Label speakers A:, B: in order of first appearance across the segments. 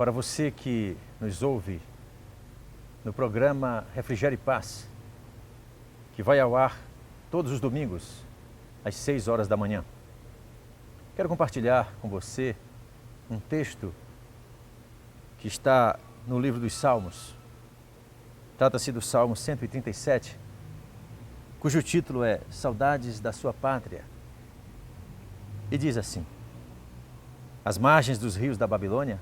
A: Para você que nos ouve no programa Refrigério e Paz, que vai ao ar todos os domingos, às 6 horas da manhã. Quero compartilhar com você um texto que está no livro dos Salmos. Trata-se do Salmo 137, cujo título é Saudades da Sua Pátria. E diz assim: às margens dos rios da Babilônia,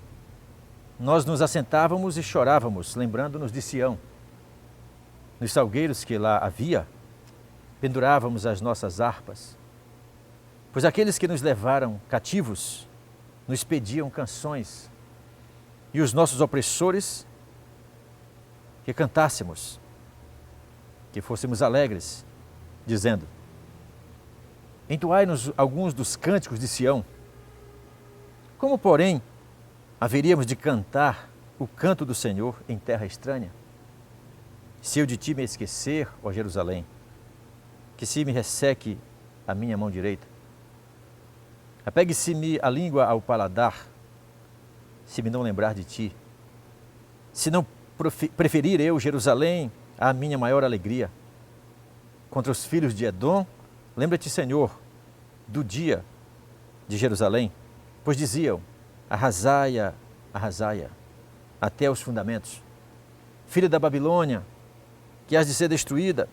A: nós nos assentávamos e chorávamos, lembrando-nos de Sião. Nos salgueiros que lá havia, pendurávamos as nossas harpas, pois aqueles que nos levaram cativos nos pediam canções, e os nossos opressores que cantássemos, que fôssemos alegres, dizendo: entoai-nos alguns dos cânticos de Sião. Como, porém, haveríamos de cantar o canto do Senhor em terra estranha? Se eu de ti me esquecer, ó Jerusalém, que se me resseque a minha mão direita. Apegue-se-me a língua ao paladar, se me não lembrar de ti. Se não preferir eu Jerusalém à minha maior alegria. Contra os filhos de Edom, lembra-te, Senhor, do dia de Jerusalém, pois diziam: arrasai-a, arrasai-a, até os fundamentos. Filha da Babilônia, que has de ser destruída,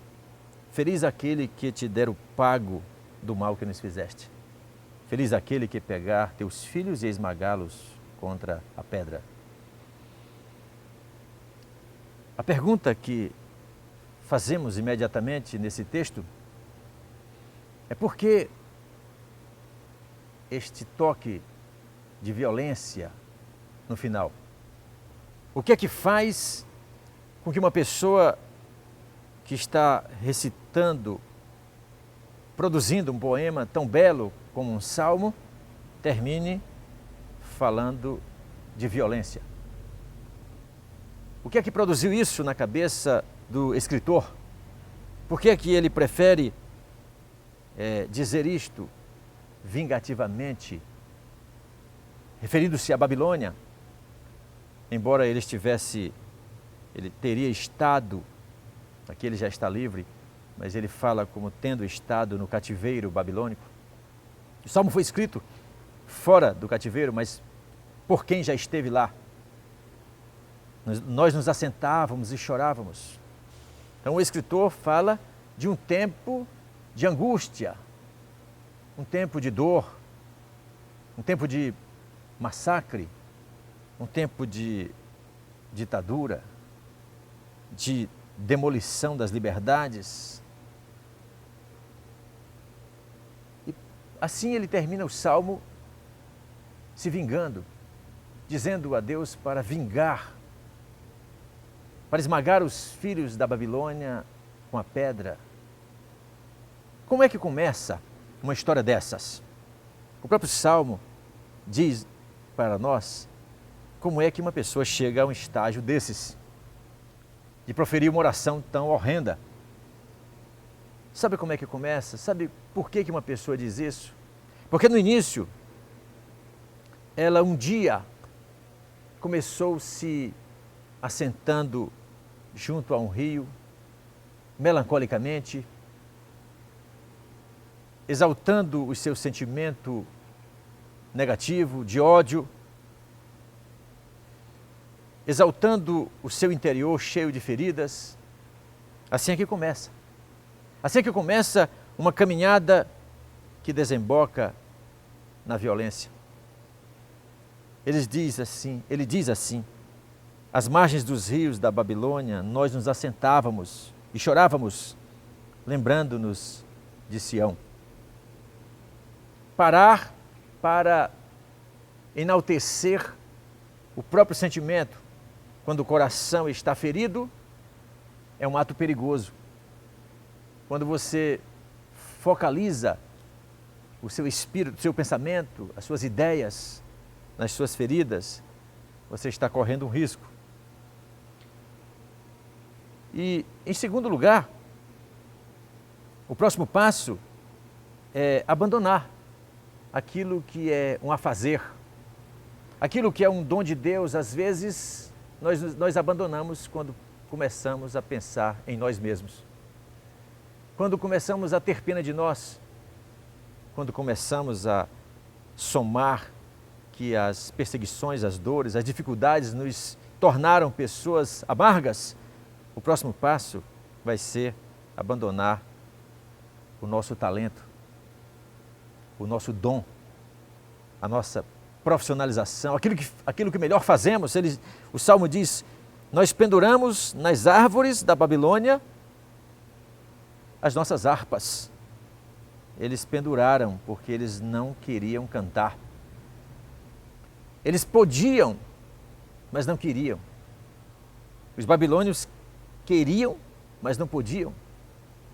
A: feliz aquele que te der o pago do mal que nos fizeste. Feliz aquele que pegar teus filhos e esmagá-los contra a pedra. A pergunta que fazemos imediatamente nesse texto é: por que este toque de violência no final? O que é que faz com que uma pessoa que está recitando, produzindo um poema tão belo como um salmo, termine falando de violência? O que é que produziu isso na cabeça do escritor? Por que é que ele prefere dizer isto vingativamente, referindo-se à Babilônia, embora ele teria estado, aqui ele já está livre, mas ele fala como tendo estado no cativeiro babilônico. O salmo foi escrito fora do cativeiro, mas por quem já esteve lá. Nós nos assentávamos e chorávamos. Então o escritor fala de um tempo de angústia, um tempo de dor, um tempo de massacre, um tempo de ditadura, de demolição das liberdades. E assim ele termina o salmo se vingando, dizendo a Deus para vingar, para esmagar os filhos da Babilônia com a pedra. Como é que começa uma história dessas? O próprio Salmo diz para nós como é que uma pessoa chega a um estágio desses, de proferir uma oração tão horrenda. Sabe como é que começa? Sabe por que uma pessoa diz isso? Porque no início, ela um dia começou se assentando junto a um rio, melancolicamente, exaltando o seu sentimento negativo, de ódio, exaltando o seu interior cheio de feridas. Assim é que começa. Assim é que começa uma caminhada que desemboca na violência. Ele diz assim: às margens dos rios da Babilônia, nós nos assentávamos e chorávamos, lembrando-nos de Sião. Parar para enaltecer o próprio sentimento quando o coração está ferido é um ato perigoso. Quando você focaliza o seu espírito, o seu pensamento, as suas ideias nas suas feridas, você está correndo um risco. E, em segundo lugar, o próximo passo é abandonar aquilo que é um afazer, Aquilo que é um dom de Deus, às vezes, nós abandonamos quando começamos a pensar em nós mesmos. Quando começamos a ter pena de nós, quando começamos a somar que as perseguições, as dores, as dificuldades nos tornaram pessoas amargas, o próximo passo vai ser abandonar o nosso talento, o nosso dom, a nossa profissionalização, aquilo que melhor fazemos. O Salmo diz: nós penduramos nas árvores da Babilônia as nossas harpas. Eles penduraram porque eles não queriam cantar. Eles podiam, mas não queriam. Os babilônios queriam, mas não podiam.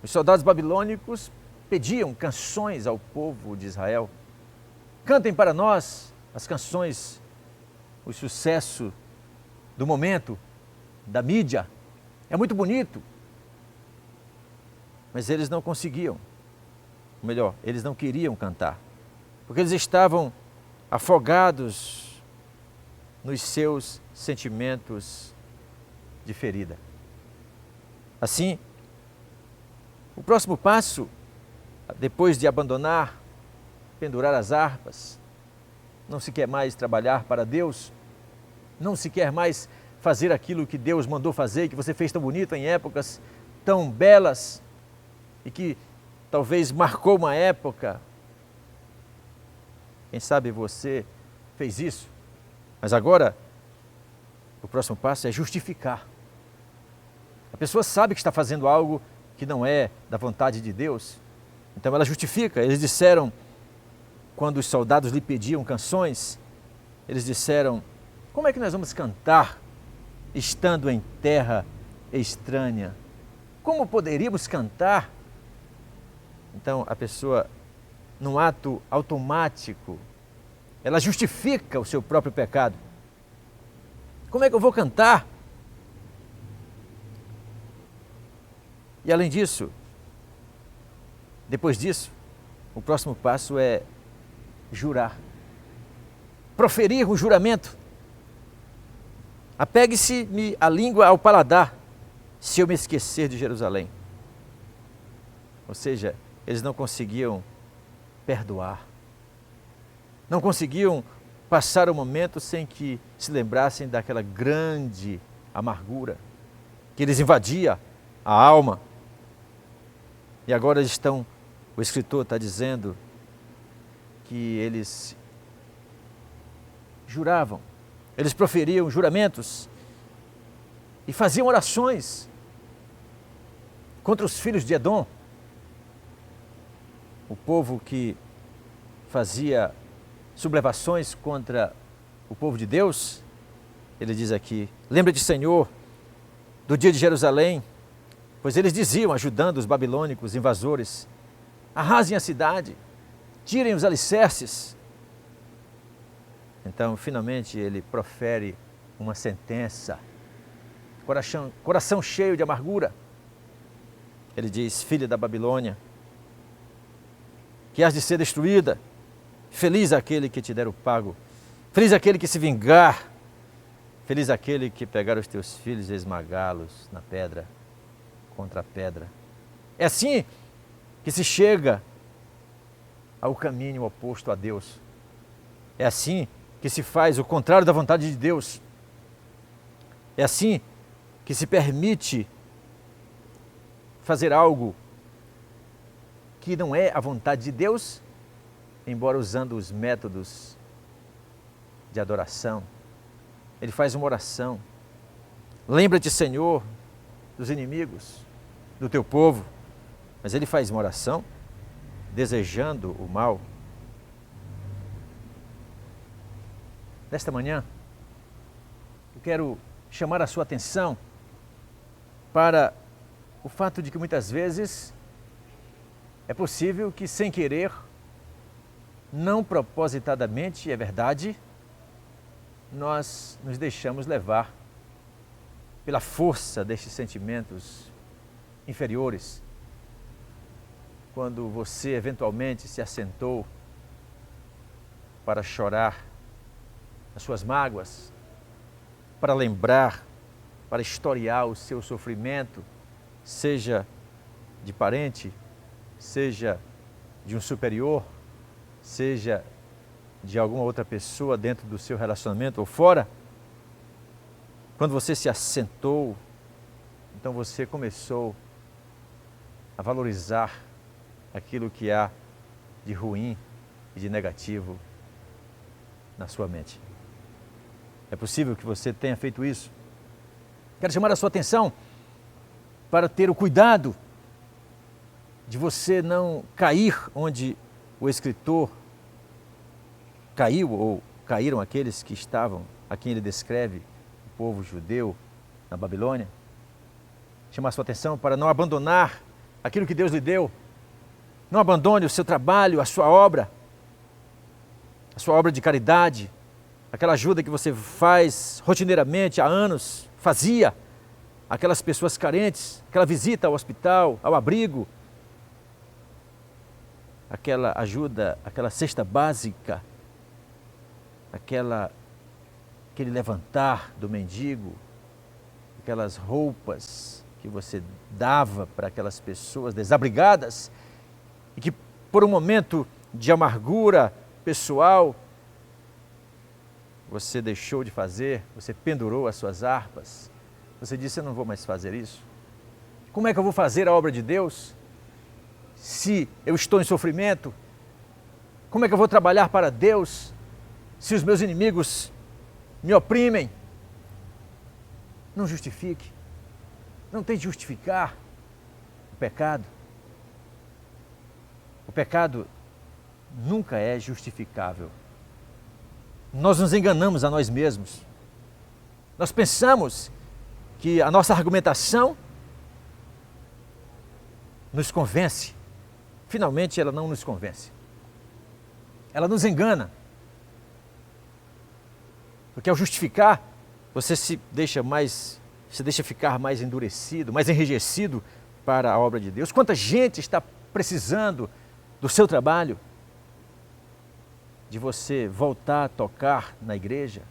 A: Os soldados babilônicos pediam canções ao povo de Israel. Cantem para nós as canções, o sucesso do momento, da mídia. É muito bonito. Mas eles não conseguiam. Ou melhor, eles não queriam cantar. Porque eles estavam afogados nos seus sentimentos de ferida. Assim, o próximo passo, depois de abandonar, pendurar as harpas, não se quer mais trabalhar para Deus, não se quer mais fazer aquilo que Deus mandou fazer, que você fez tão bonito em épocas tão belas e que talvez marcou uma época. Quem sabe você fez isso, mas agora o próximo passo é justificar. A pessoa sabe que está fazendo algo que não é da vontade de Deus, então ela justifica. Eles disseram, quando os soldados lhe pediam canções, eles disseram: como é que nós vamos cantar estando em terra estranha? Como poderíamos cantar? Então a pessoa, num ato automático, ela justifica o seu próprio pecado. Como é que eu vou cantar? E além disso, depois disso, o próximo passo é jurar. Proferir um juramento. Apegue-se-me a língua ao paladar, se eu me esquecer de Jerusalém. Ou seja, eles não conseguiam perdoar. Não conseguiam passar o momento sem que se lembrassem daquela grande amargura que lhes invadia a alma. E agora o escritor está dizendo que eles juravam, eles proferiam juramentos e faziam orações contra os filhos de Edom, o povo que fazia sublevações contra o povo de Deus. Ele diz aqui: lembra-te, Senhor, do dia de Jerusalém, pois eles diziam, ajudando os babilônicos invasores: arrasem a cidade, tirem os alicerces. Então, finalmente, ele profere uma sentença, coração cheio de amargura. Ele diz: filha da Babilônia, que has de ser destruída, feliz aquele que te der o pago, feliz aquele que se vingar, feliz aquele que pegar os teus filhos e esmagá-los na pedra, contra a pedra. É assim que se chega ao caminho oposto a Deus. É assim que se faz o contrário da vontade de Deus. É assim que se permite fazer algo que não é a vontade de Deus, embora usando os métodos de adoração. Ele faz uma oração: lembra-te, Senhor, dos inimigos do teu povo. Mas ele faz uma oração desejando o mal. Nesta manhã, eu quero chamar a sua atenção para o fato de que muitas vezes é possível que, sem querer, não propositadamente, é verdade, nós nos deixamos levar pela força destes sentimentos inferiores. Quando você eventualmente se assentou para chorar as suas mágoas, para lembrar, para historiar o seu sofrimento, seja de parente, seja de um superior, seja de alguma outra pessoa dentro do seu relacionamento ou fora. Quando você se assentou, então você começou a valorizar aquilo que há de ruim e de negativo na sua mente. É possível que você tenha feito isso. Quero chamar a sua atenção para ter o cuidado de você não cair onde o escritor caiu, ou caíram aqueles que estavam, a quem ele descreve, o povo judeu na Babilônia. Chamar a sua atenção para não abandonar aquilo que Deus lhe deu. Não abandone o seu trabalho, a sua obra de caridade, aquela ajuda que você faz rotineiramente há anos, fazia, aquelas pessoas carentes, aquela visita ao hospital, ao abrigo, aquela ajuda, aquela cesta básica, aquele levantar do mendigo, aquelas roupas que você dava para aquelas pessoas desabrigadas e que por um momento de amargura pessoal você deixou de fazer, você pendurou as suas harpas, você disse: eu não vou mais fazer isso. Como é que eu vou fazer a obra de Deus se eu estou em sofrimento? Como é que eu vou trabalhar para Deus se os meus inimigos me oprimem? Não justifique. Não tente justificar o pecado. O pecado nunca é justificável. Nós nos enganamos a nós mesmos. Nós pensamos que a nossa argumentação nos convence. Finalmente, ela não nos convence. Ela nos engana. Porque ao justificar, você se deixa ficar mais endurecido, mais enrijecido para a obra de Deus. Quanta gente está precisando do seu trabalho, de você voltar a tocar na igreja,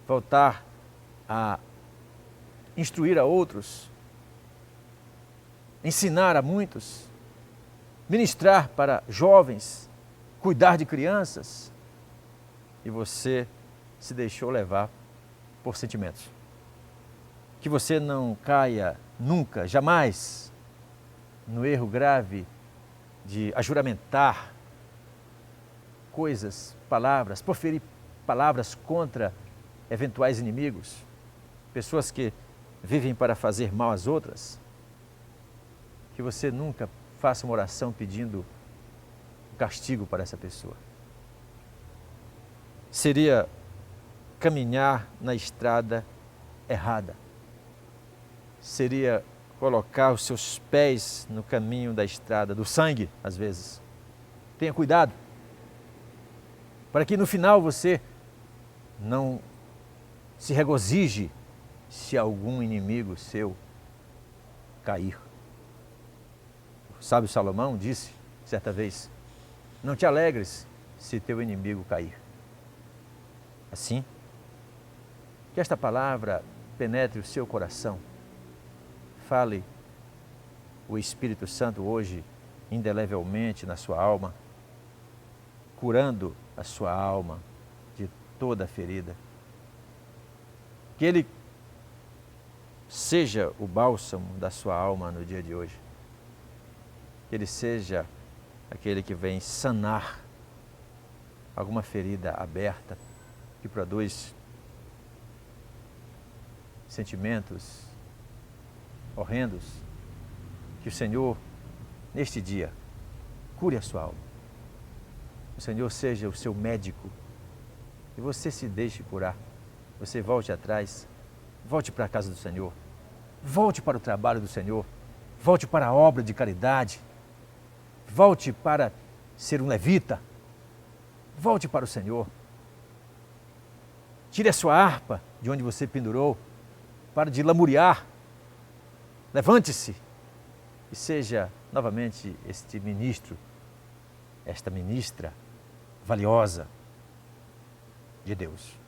A: voltar a instruir a outros, ensinar a muitos, ministrar para jovens, cuidar de crianças, e você se deixou levar por sentimentos. Que você não caia nunca, jamais, no erro grave de ajuramentar coisas, palavras, proferir palavras contra eventuais inimigos, pessoas que vivem para fazer mal às outras. Que você nunca faça uma oração pedindo castigo para essa pessoa. Seria caminhar na estrada errada. Seria colocar os seus pés no caminho da estrada do sangue, às vezes. Tenha cuidado, para que no final você não se regozije se algum inimigo seu cair. O sábio Salomão disse, certa vez: não te alegres se teu inimigo cair. Assim, que esta palavra penetre o seu coração. Fale o Espírito Santo hoje indelevelmente na sua alma, curando a sua alma de toda ferida. Que Ele seja o bálsamo da sua alma no dia de hoje. Que Ele seja aquele que vem sanar alguma ferida aberta que produz sentimentos horrendos. Que o Senhor, neste dia, cure a sua alma. O Senhor seja o seu médico e você se deixe curar. Você volte atrás, volte para a casa do Senhor, volte para o trabalho do Senhor, volte para a obra de caridade, volte para ser um levita, volte para o Senhor. Tire a sua harpa de onde você pendurou, para de lamuriar. Levante-se e seja novamente este ministro, esta ministra valiosa, de Deus.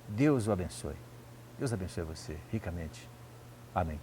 A: Deus o abençoe. Deus abençoe você ricamente. Amém.